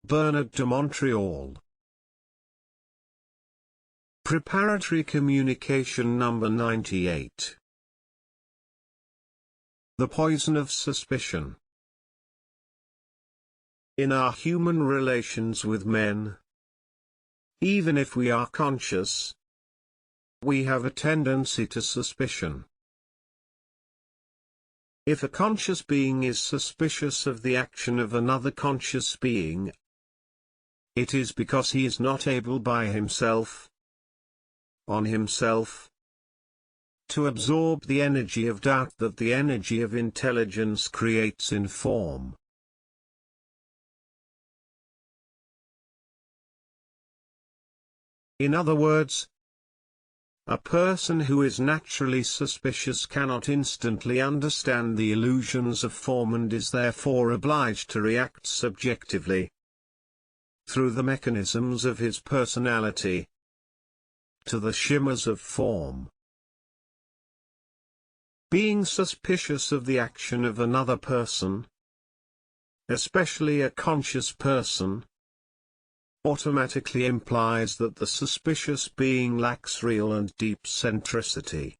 Bernard de Montreal. Preparatory communication number 98. The poison of suspicion. In our human relations with men, even if we are conscious, we have a tendency to suspicion. If a conscious being is suspicious of the action of another conscious being, it is because he is not able by himself, on himself, to absorb the energy of doubt that the energy of intelligence creates in form. In other words, a person who is naturally suspicious cannot instantly understand the illusions of form and is therefore obliged to react subjectively, through the mechanisms of his personality, to the shimmers of form. Being suspicious of the action of another person, especially a conscious person, automatically implies that the suspicious being lacks real and deep centricity.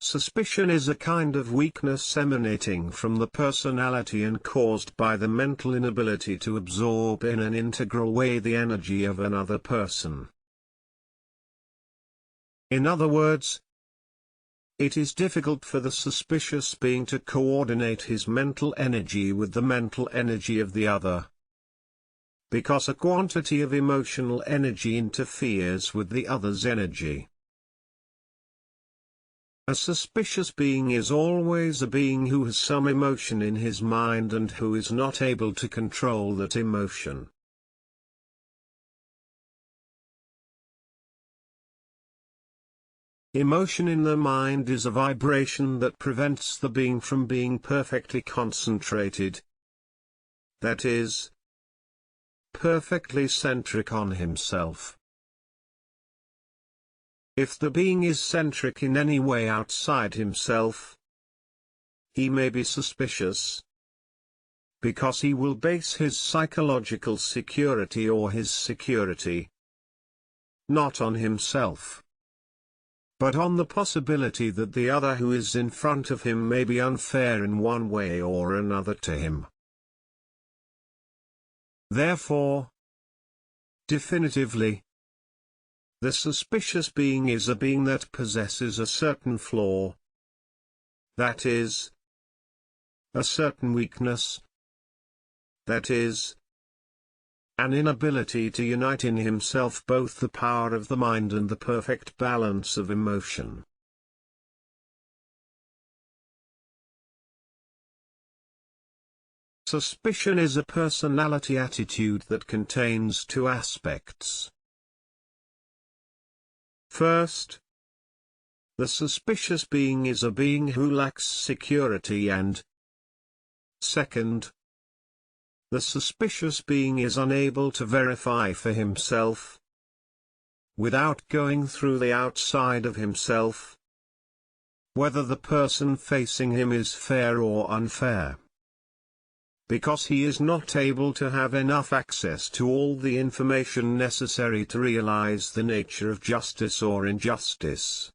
Suspicion is a kind of weakness emanating from the personality and caused by the mental inability to absorb in an integral way the energy of another person. In other words, it is difficult for the suspicious being to coordinate his mental energy with the mental energy of the other, because a quantity of emotional energy interferes with the other's energy. A suspicious being is always a being who has some emotion in his mind and who is not able to control that emotion. Emotion in the mind is a vibration that prevents the being from being perfectly concentrated. That is, perfectly centric on himself. If the being is centric in any way outside himself, he may be suspicious, because he will base his psychological security or his security not on himself, but on the possibility that the other who is in front of him may be unfair in one way or another to him. Therefore, definitively, the suspicious being is a being that possesses a certain flaw, that is, a certain weakness, that is, an inability to unite in himself both the power of the mind and the perfect balance of emotion. Suspicion is a personality attitude that contains two aspects. First, the suspicious being is a being who lacks security, and second, the suspicious being is unable to verify for himself, without going through the outside of himself, whether the person facing him is fair or unfair. Because he is not able to have enough access to all the information necessary to realize the nature of justice or injustice.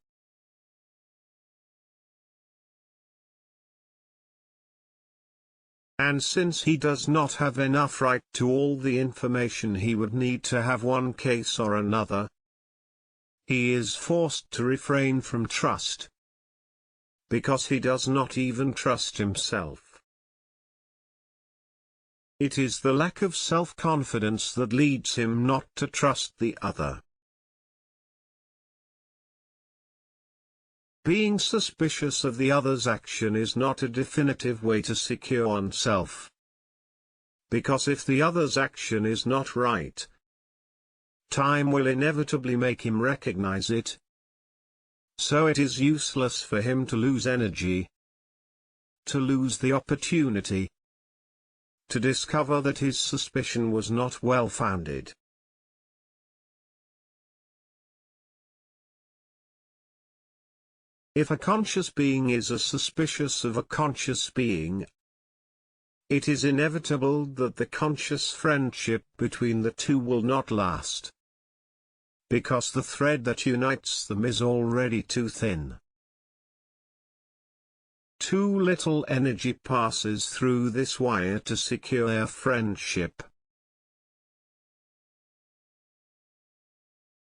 And since he does not have enough right to all the information he would need to have one case or another, he is forced to refrain from trust, because he does not even trust himself. It is the lack of self-confidence that leads him not to trust the other. Being suspicious of the other's action is not a definitive way to secure oneself. Because if the other's action is not right, time will inevitably make him recognize it. So it is useless for him to lose energy, to lose the opportunity, to discover that his suspicion was not well-founded. If a conscious being is suspicious of a conscious being, it is inevitable that the conscious friendship between the two will not last, because the thread that unites them is already too thin. Too little energy passes through this wire to secure their friendship.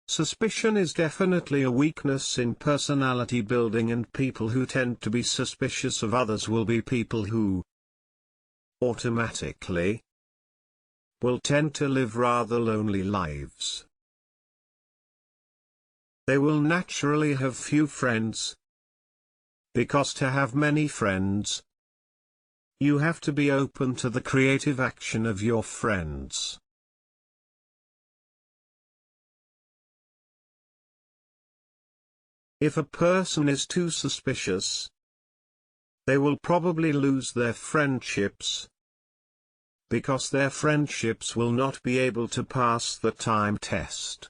Suspicion is definitely a weakness in personality building, and people who tend to be suspicious of others will be people who automatically will tend to live rather lonely lives. They will naturally have few friends, because to have many friends, you have to be open to the creative action of your friends. If a person is too suspicious, they will probably lose their friendships, because their friendships will not be able to pass the time test.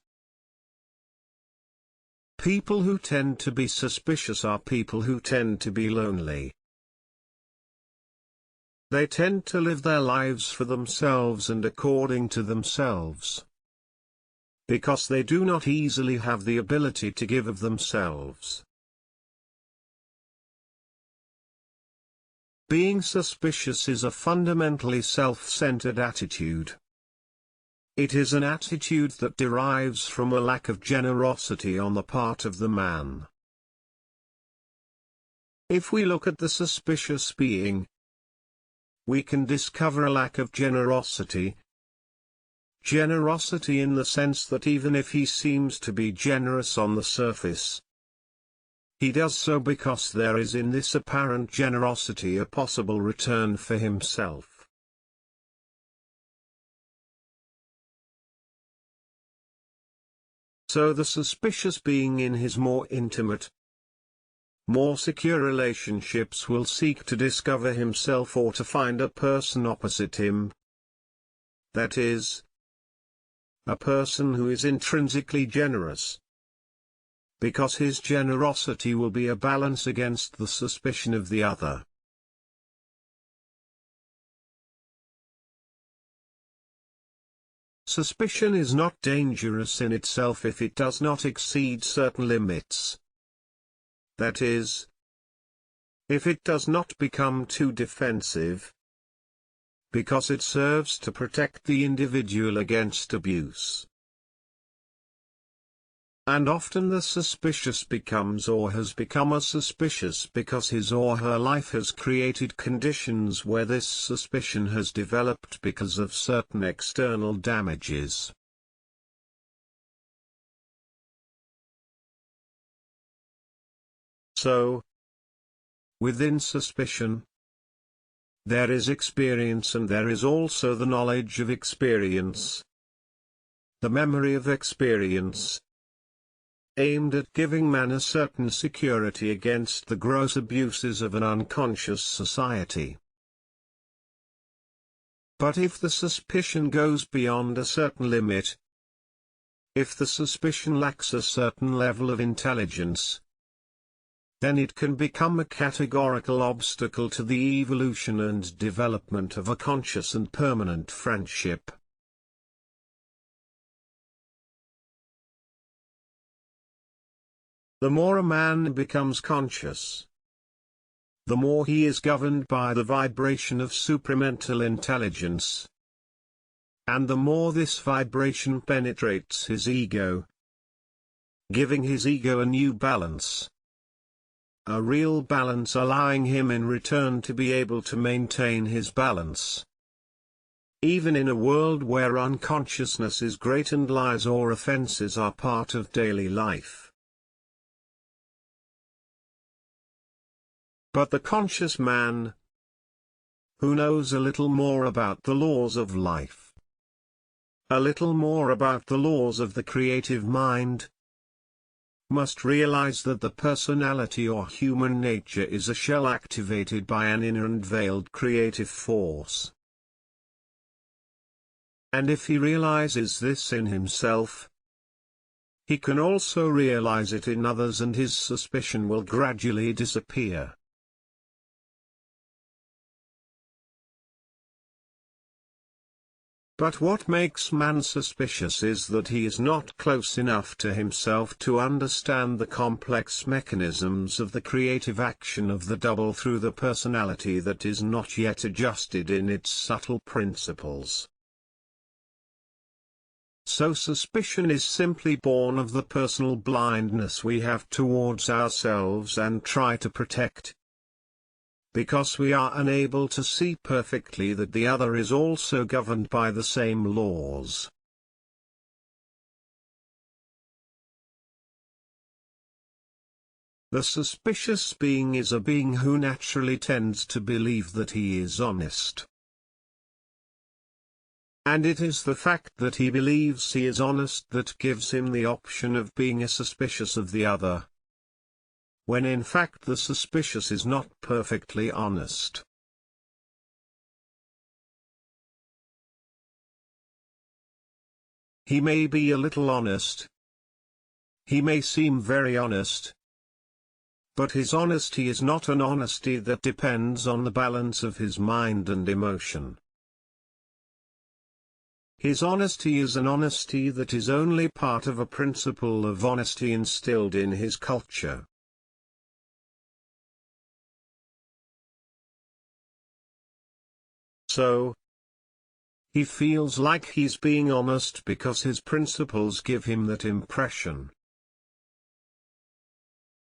People who tend to be suspicious are people who tend to be lonely. They tend to live their lives for themselves and according to themselves, because they do not easily have the ability to give of themselves. Being suspicious is a fundamentally self-centered attitude. It is an attitude that derives from a lack of generosity on the part of the man. If we look at the suspicious being, we can discover a lack of generosity. Generosity in the sense that even if he seems to be generous on the surface, he does so because there is in this apparent generosity a possible return for himself. So the suspicious being in his more intimate, more secure relationships will seek to discover himself or to find a person opposite him. That is, a person who is intrinsically generous, because his generosity will be a balance against the suspicion of the other. Suspicion is not dangerous in itself if it does not exceed certain limits. That is, if it does not become too defensive, because it serves to protect the individual against abuse. And often the suspicious becomes or has become a suspicious because his or her life has created conditions where this suspicion has developed because of certain external damages. So, within suspicion, there is experience and there is also the knowledge of experience, the memory of experience, aimed at giving man a certain security against the gross abuses of an unconscious society. But if the suspicion goes beyond a certain limit, if the suspicion lacks a certain level of intelligence, then it can become a categorical obstacle to the evolution and development of a conscious and permanent friendship. The more a man becomes conscious, the more he is governed by the vibration of supramental intelligence, and the more this vibration penetrates his ego, giving his ego a new balance. A real balance, allowing him in return to be able to maintain his balance, even in a world where unconsciousness is great and lies or offenses are part of daily life. But the conscious man, who knows a little more about the laws of life, a little more about the laws of the creative mind, must realize that the personality or human nature is a shell activated by an inner and veiled creative force. And if he realizes this in himself, he can also realize it in others, and his suspicion will gradually disappear. But what makes man suspicious is that he is not close enough to himself to understand the complex mechanisms of the creative action of the double through the personality that is not yet adjusted in its subtle principles. So suspicion is simply born of the personal blindness we have towards ourselves and try to protect, because we are unable to see perfectly that the other is also governed by the same laws. The suspicious being is a being who naturally tends to believe that he is honest. And it is the fact that he believes he is honest that gives him the option of being suspicious of the other, when in fact the suspicious is not perfectly honest. He may be a little honest. He may seem very honest. But his honesty is not an honesty that depends on the balance of his mind and emotion. His honesty is an honesty that is only part of a principle of honesty instilled in his culture. So, he feels like he's being honest because his principles give him that impression.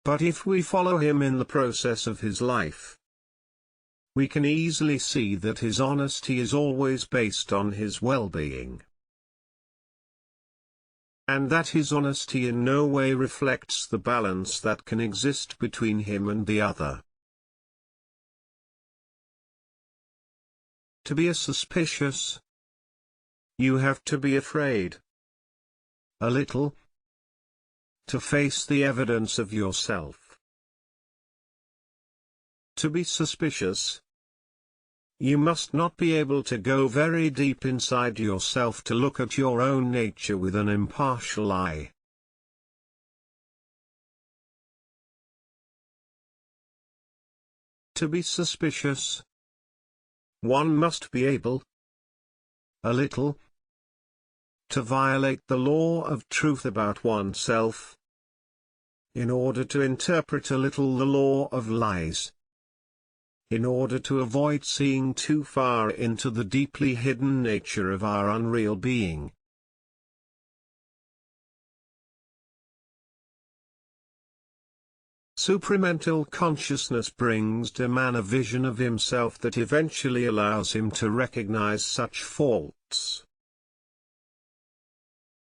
But if we follow him in the process of his life, we can easily see that his honesty is always based on his well-being, and that his honesty in no way reflects the balance that can exist between him and the other. To be suspicious, you have to be afraid a little, to face the evidence of yourself. To be suspicious, you must not be able to go very deep inside yourself to look at your own nature with an impartial eye. To be suspicious, one must be able, a little, to violate the law of truth about oneself, in order to interpret a little the law of lies, in order to avoid seeing too far into the deeply hidden nature of our unreal being. Supramental consciousness brings to man a vision of himself that eventually allows him to recognize such faults.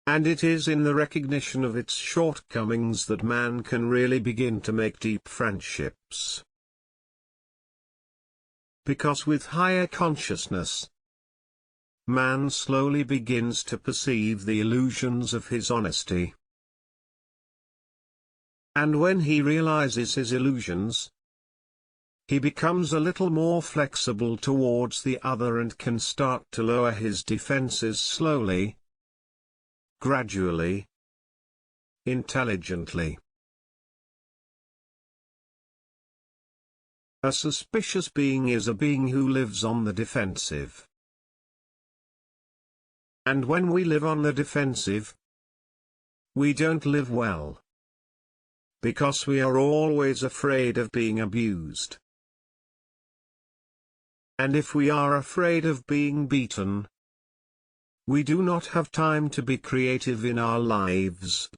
And it is in the recognition of its shortcomings that man can really begin to make deep friendships. Because with higher consciousness, man slowly begins to perceive the illusions of his honesty. And when he realizes his illusions, he becomes a little more flexible towards the other and can start to lower his defenses slowly, gradually, intelligently. A suspicious being is a being who lives on the defensive. And when we live on the defensive, we don't live well, because we are always afraid of being abused. And if we are afraid of being beaten, we do not have time to be creative in our lives.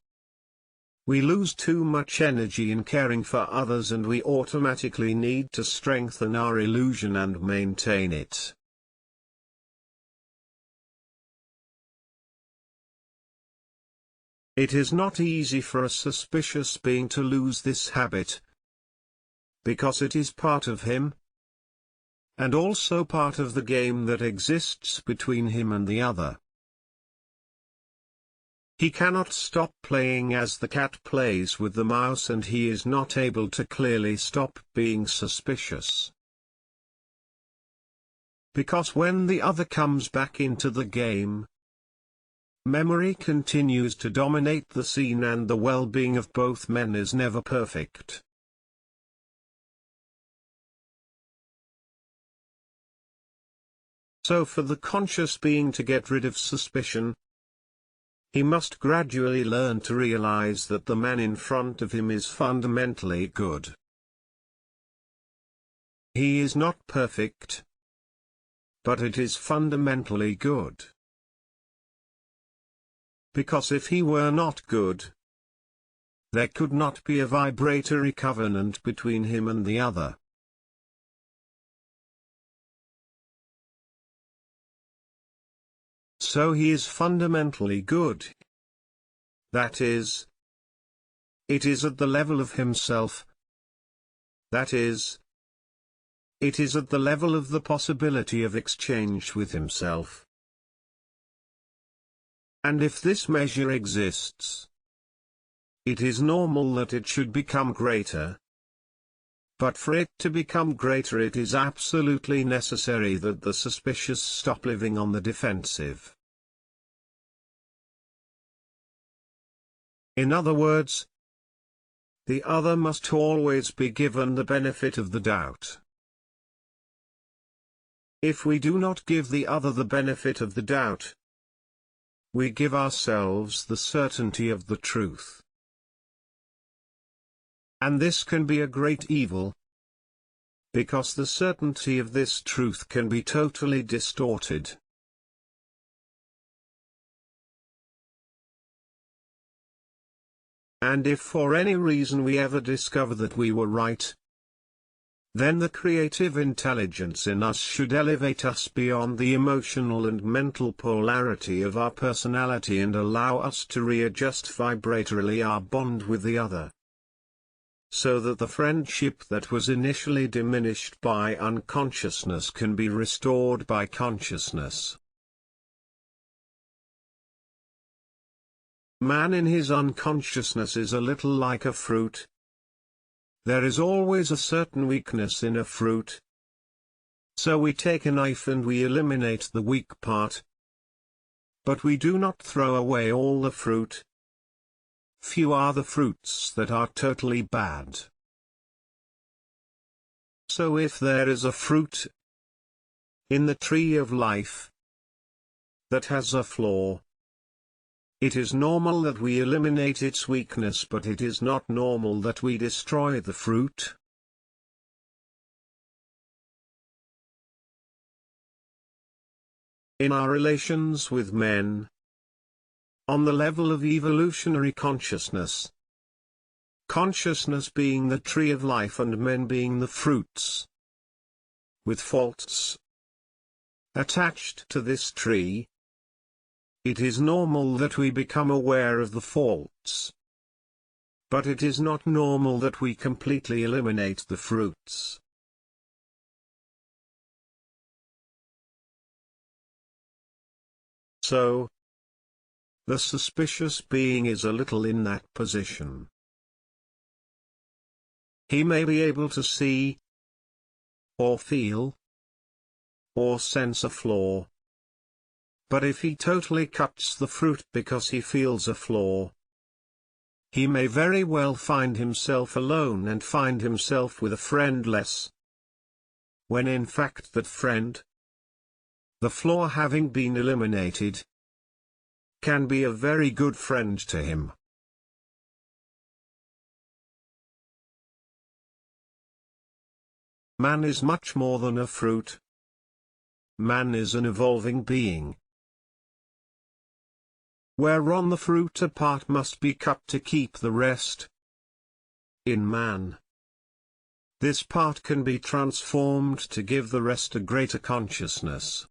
We lose too much energy in caring for others, and we automatically need to strengthen our illusion and maintain it. It is not easy for a suspicious being to lose this habit, because it is part of him, and also part of the game that exists between him and the other. He cannot stop playing as the cat plays with the mouse, and he is not able to clearly stop being suspicious. Because when the other comes back into the game, Memory continues to dominate the scene, and the well-being of both men is never perfect. So for the conscious being to get rid of suspicion, he must gradually learn to realize that the man in front of him is fundamentally good. He is not perfect, but it is fundamentally good. Because if he were not good, there could not be a vibratory covenant between him and the other. So he is fundamentally good. That is, it is at the level of himself. That is, it is at the level of the possibility of exchange with himself. And if this measure exists, it is normal that it should become greater. But for it to become greater, it is absolutely necessary that the suspicious stop living on the defensive. In other words, the other must always be given the benefit of the doubt. If we do not give the other the benefit of the doubt, we give ourselves the certainty of the truth. And this can be a great evil, because the certainty of this truth can be totally distorted. And if for any reason we ever discover that we were right, then the creative intelligence in us should elevate us beyond the emotional and mental polarity of our personality and allow us to readjust vibratorily our bond with the other, so that the friendship that was initially diminished by unconsciousness can be restored by consciousness. Man in his unconsciousness is a little like a fruit. There is always a certain weakness in a fruit. So we take a knife and we eliminate the weak part. But we do not throw away all the fruit. Few are the fruits that are totally bad. So if there is a fruit in the tree of life that has a flaw, it is normal that we eliminate its weakness, but it is not normal that we destroy the fruit. In our relations with men, on the level of evolutionary consciousness, consciousness being the tree of life and men being the fruits, with faults attached to this tree, it is normal that we become aware of the faults. But it is not normal that we completely eliminate the fruits. So, the suspicious being is a little in that position. He may be able to see, or feel, or sense a flaw. But if he totally cuts the fruit because he feels a flaw, he may very well find himself alone and find himself with a friend less, when in fact that friend, the flaw having been eliminated, can be a very good friend to him. Man is much more than a fruit. Man is an evolving being, whereon the fruit apart must be cut to keep the rest. In man, this part can be transformed to give the rest a greater consciousness.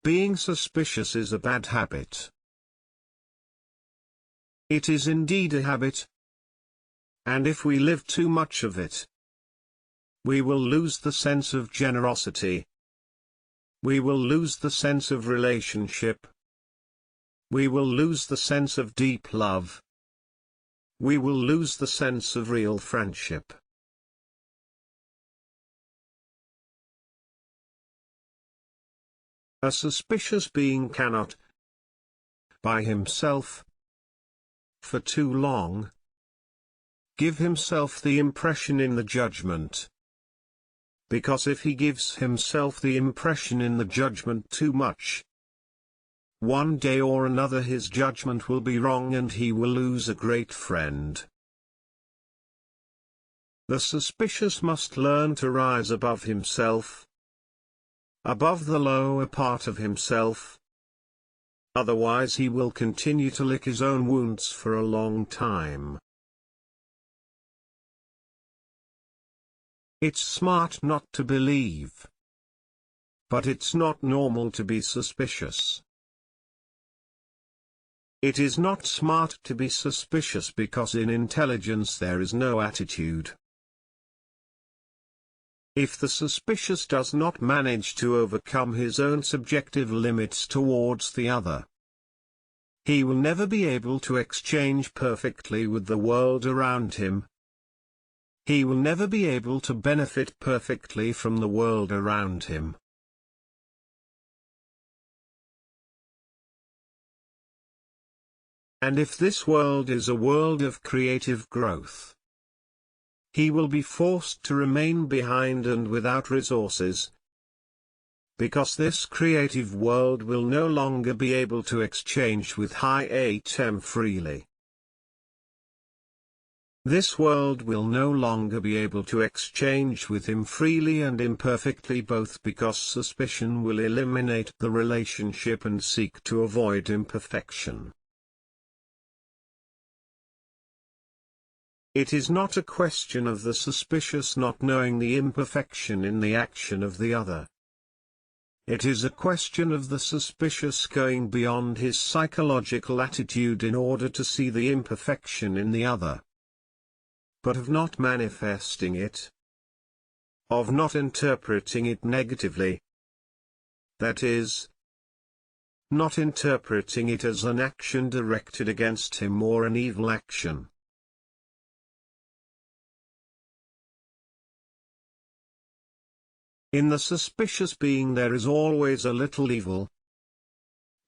Being suspicious is a bad habit. It is indeed a habit. And if we live too much of it, we will lose the sense of generosity. We will lose the sense of relationship. We will lose the sense of deep love. We will lose the sense of real friendship. A suspicious being cannot, by himself, for too long, give himself the impression in the judgment. Because if he gives himself the impression in the judgment too much, one day or another his judgment will be wrong and he will lose a great friend. The suspicious must learn to rise above himself, above the lower part of himself. Otherwise he will continue to lick his own wounds for a long time. It's smart not to believe. But it's not normal to be suspicious. It is not smart to be suspicious because in intelligence there is no attitude. If the suspicious does not manage to overcome his own subjective limits towards the other, he will never be able to exchange perfectly with the world around him. He will never be able to benefit perfectly from the world around him. And if this world is a world of creative growth, he will be forced to remain behind and without resources, because this creative world will no longer be able to exchange with high atom freely. This world will no longer be able to exchange with him freely and imperfectly, both because suspicion will eliminate the relationship and seek to avoid imperfection. It is not a question of the suspicious not knowing the imperfection in the action of the other. It is a question of the suspicious going beyond his psychological attitude in order to see the imperfection in the other, but of not manifesting it, of not interpreting it negatively. That is, not interpreting it as an action directed against him or an evil action. In the suspicious being there is always a little evil,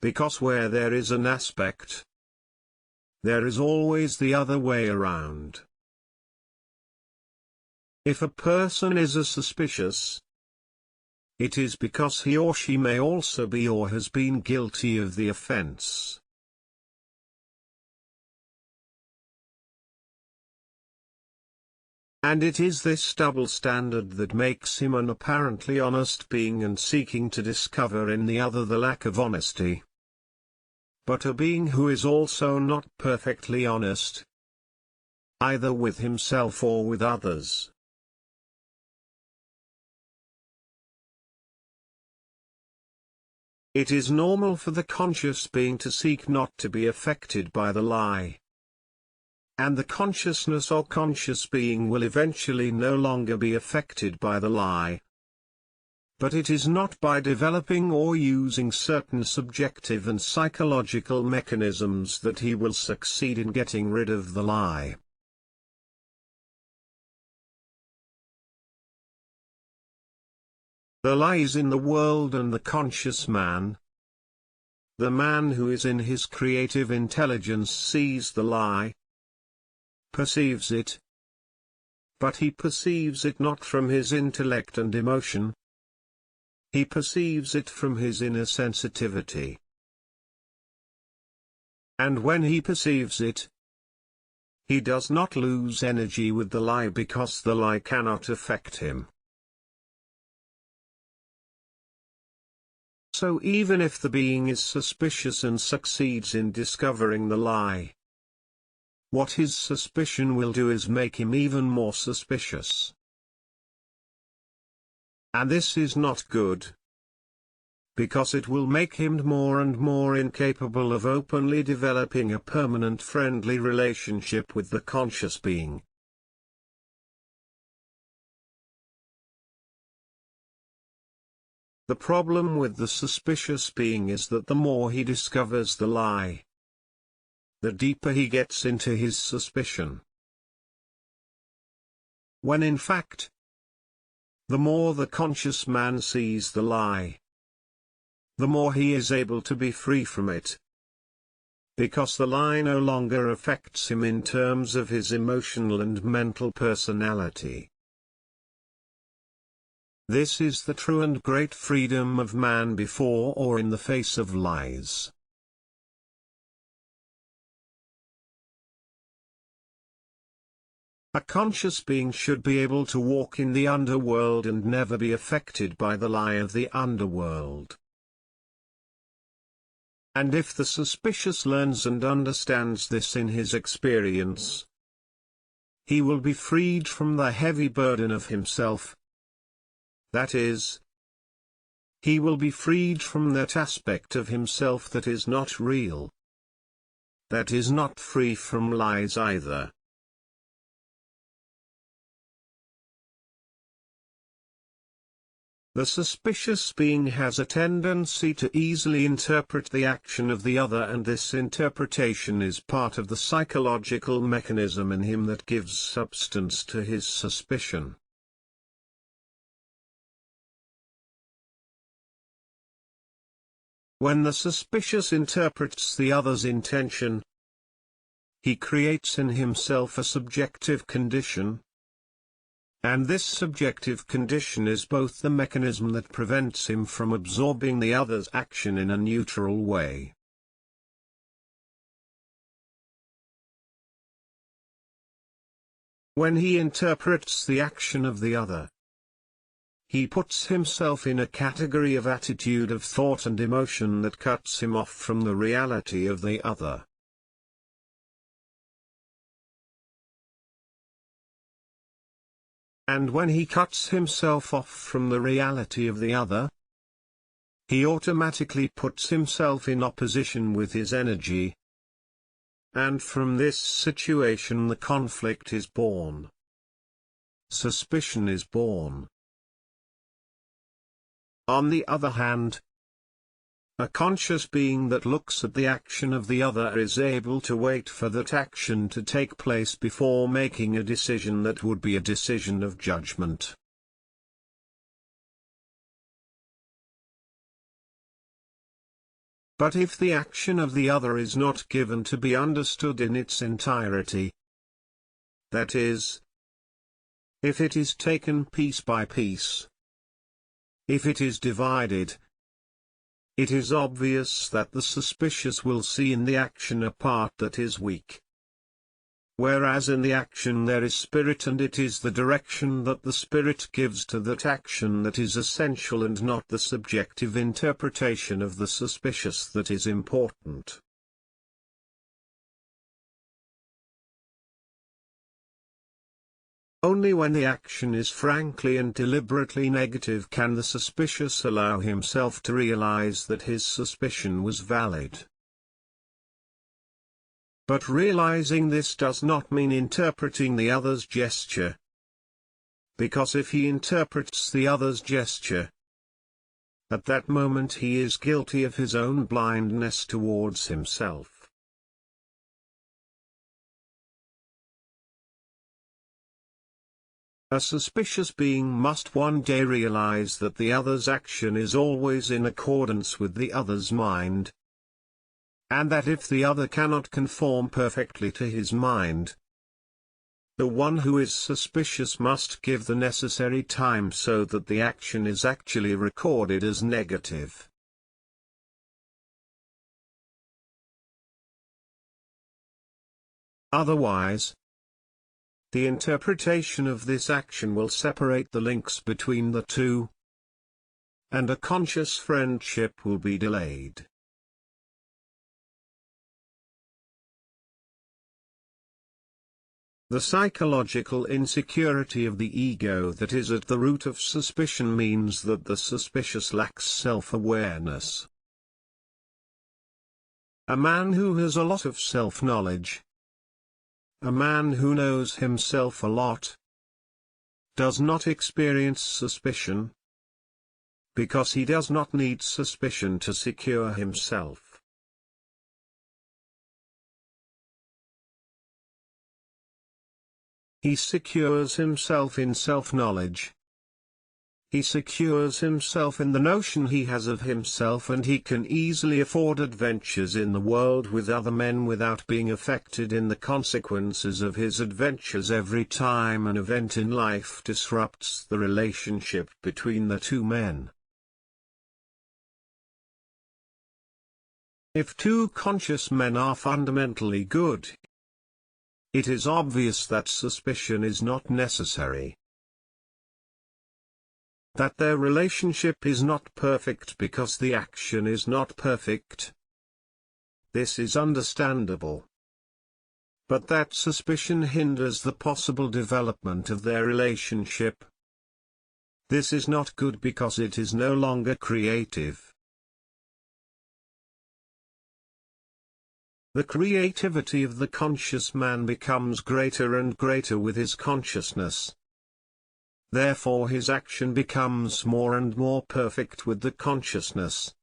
because where there is an aspect, there is always the other way around. If a person is a suspicious, it is because he or she may also be or has been guilty of the offense. And it is this double standard that makes him an apparently honest being and seeking to discover in the other the lack of honesty. But a being who is also not perfectly honest, either with himself or with others. It is normal for the conscious being to seek not to be affected by the lie. And the consciousness or conscious being will eventually no longer be affected by the lie. But it is not by developing or using certain subjective and psychological mechanisms that he will succeed in getting rid of the lie. The lie is in the world and the conscious man. The man who is in his creative intelligence sees the lie, perceives it. But he perceives it not from his intellect and emotion. He perceives it from his inner sensitivity. And when he perceives it, he does not lose energy with the lie because the lie cannot affect him. So even if the being is suspicious and succeeds in discovering the lie, what his suspicion will do is make him even more suspicious. And this is not good, because it will make him more and more incapable of openly developing a permanent friendly relationship with the conscious being. The problem with the suspicious being is that the more he discovers the lie, the deeper he gets into his suspicion. When in fact, the more the conscious man sees the lie, the more he is able to be free from it. Because the lie no longer affects him in terms of his emotional and mental personality. This is the true and great freedom of man before or in the face of lies. A conscious being should be able to walk in the underworld and never be affected by the lie of the underworld. And if the suspicious learns and understands this in his experience, he will be freed from the heavy burden of himself. That is, he will be freed from that aspect of himself that is not real, that is not free from lies either. The suspicious being has a tendency to easily interpret the action of the other, and this interpretation is part of the psychological mechanism in him that gives substance to his suspicion. When the suspicious interprets the other's intention, he creates in himself a subjective condition, and this subjective condition is both the mechanism that prevents him from absorbing the other's action in a neutral way. When he interprets the action of the other, he puts himself in a category of attitude of thought and emotion that cuts him off from the reality of the other. And when he cuts himself off from the reality of the other, he automatically puts himself in opposition with his energy. And from this situation the conflict is born. Suspicion is born. On the other hand, a conscious being that looks at the action of the other is able to wait for that action to take place before making a decision that would be a decision of judgment. But if the action of the other is not given to be understood in its entirety, that is, if it is taken piece by piece, if it is divided, it is obvious that the suspicious will see in the action a part that is weak. Whereas in the action there is spirit, and it is the direction that the spirit gives to that action that is essential, and not the subjective interpretation of the suspicious that is important. Only when the action is frankly and deliberately negative can the suspicious allow himself to realize that his suspicion was valid. But realizing this does not mean interpreting the other's gesture. Because if he interprets the other's gesture, at that moment he is guilty of his own blindness towards himself. A suspicious being must one day realize that the other's action is always in accordance with the other's mind, and that if the other cannot conform perfectly to his mind, the one who is suspicious must give the necessary time so that the action is actually recorded as negative. Otherwise, the interpretation of this action will separate the links between the two, and a conscious friendship will be delayed. The psychological insecurity of the ego that is at the root of suspicion means that the suspicious lacks self-awareness. A man who has a lot of self-knowledge, a man who knows himself a lot, does not experience suspicion, because he does not need suspicion to secure himself. He secures himself in self-knowledge. He secures himself in the notion he has of himself, and he can easily afford adventures in the world with other men without being affected in the consequences of his adventures every time an event in life disrupts the relationship between the two men. If two conscious men are fundamentally good, it is obvious that suspicion is not necessary. That their relationship is not perfect because the action is not perfect. This is understandable. But that suspicion hinders the possible development of their relationship. This is not good because it is no longer creative. The creativity of the conscious man becomes greater and greater with his consciousness. Therefore his action becomes more and more perfect with the consciousness.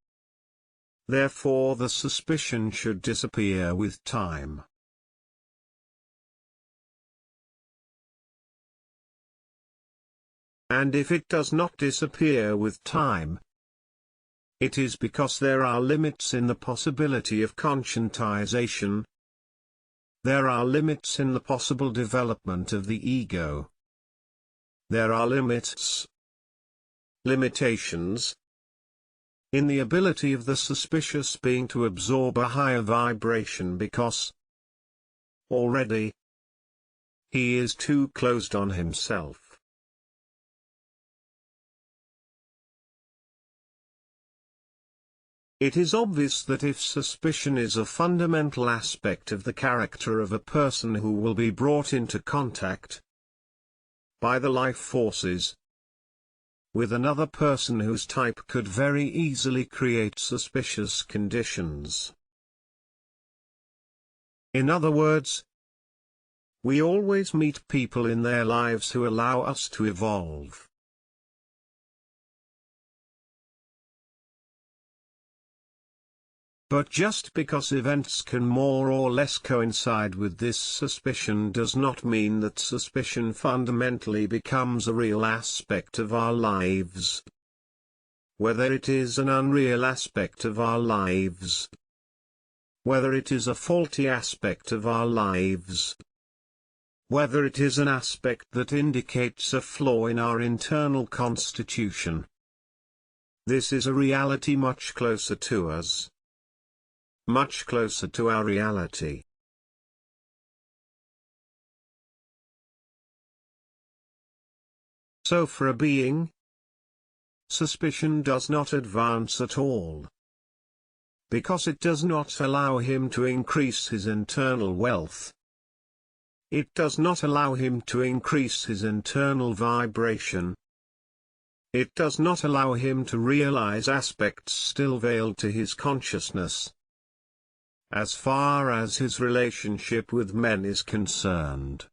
Therefore the suspicion should disappear with time. And if it does not disappear with time, it is because there are limits in the possibility of conscientization. There are limits in the possible development of the ego. There are limitations, in the ability of the suspicious being to absorb a higher vibration because already he is too closed on himself. It is obvious that if suspicion is a fundamental aspect of the character of a person who will be brought into contact by the life forces with another person whose type could very easily create suspicious conditions. In other words, we always meet people in their lives who allow us to evolve. But just because events can more or less coincide with this suspicion does not mean that suspicion fundamentally becomes a real aspect of our lives. Whether it is an unreal aspect of our lives, whether it is a faulty aspect of our lives, whether it is an aspect that indicates a flaw in our internal constitution, this is a reality much closer to us. Much closer to our reality. So for a being, suspicion does not advance at all. Because it does not allow him to increase his internal wealth. It does not allow him to increase his internal vibration. It does not allow him to realize aspects still veiled to his consciousness. As far as his relationship with men is concerned.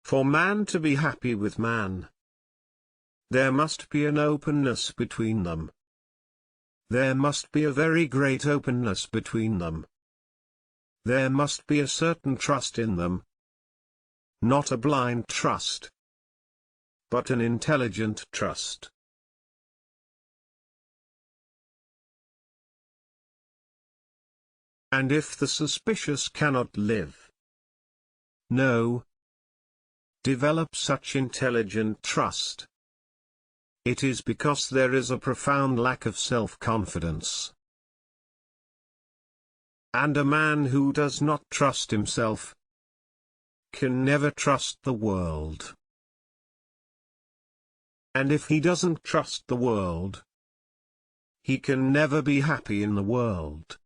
For man to be happy with man, there must be an openness between them. There must be a very great openness between them. There must be a certain trust in them. Not a blind trust, but an intelligent trust. And if the suspicious cannot develop such intelligent trust, it is because there is a profound lack of self-confidence. And a man who does not trust himself can never trust the world. And if he doesn't trust the world, he can never be happy in the world.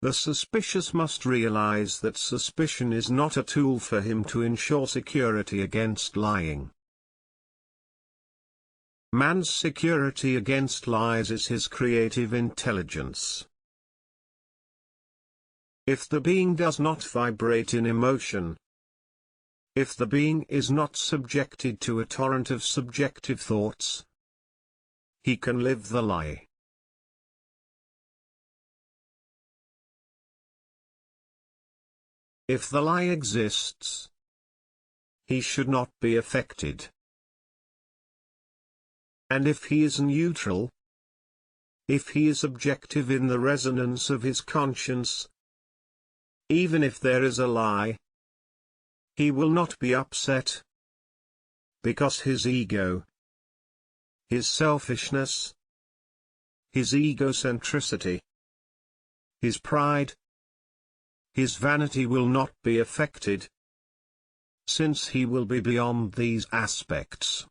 The suspicious must realize that suspicion is not a tool for him to ensure security against lying. Man's security against lies is his creative intelligence. If the being does not vibrate in emotion, if the being is not subjected to a torrent of subjective thoughts, he can live the lie. If the lie exists, he should not be affected. And if he is neutral, if he is objective in the resonance of his conscience, even if there is a lie, he will not be upset, because his ego, his selfishness, his egocentricity, his pride, his vanity will not be affected, since he will be beyond these aspects.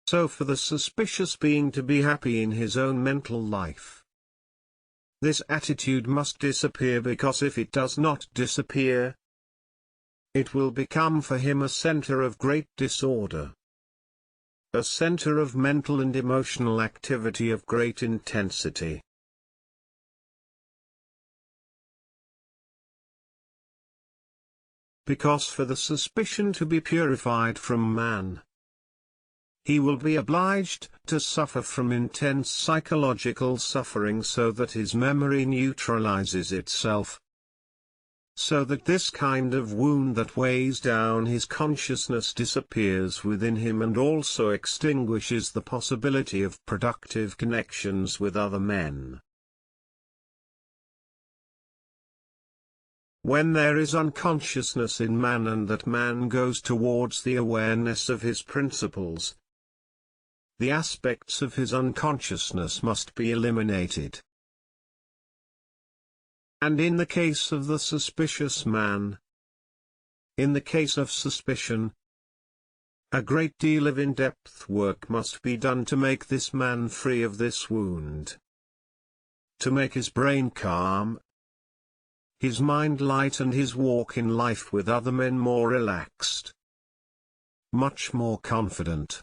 So for the suspicious being to be happy in his own mental life, this attitude must disappear, because if it does not disappear, it will become for him a center of great disorder, a center of mental and emotional activity of great intensity. Because for the suspicion to be purified from man, he will be obliged to suffer from intense psychological suffering, so that his memory neutralizes itself, so that this kind of wound that weighs down his consciousness disappears within him and also extinguishes the possibility of productive connections with other men. When there is unconsciousness in man and that man goes towards the awareness of his principles, the aspects of his unconsciousness must be eliminated. And in the case of the suspicious man, in the case of suspicion, a great deal of in-depth work must be done to make this man free of this wound, to make his brain calm, his mind light, and his walk in life with other men more relaxed, much more confident.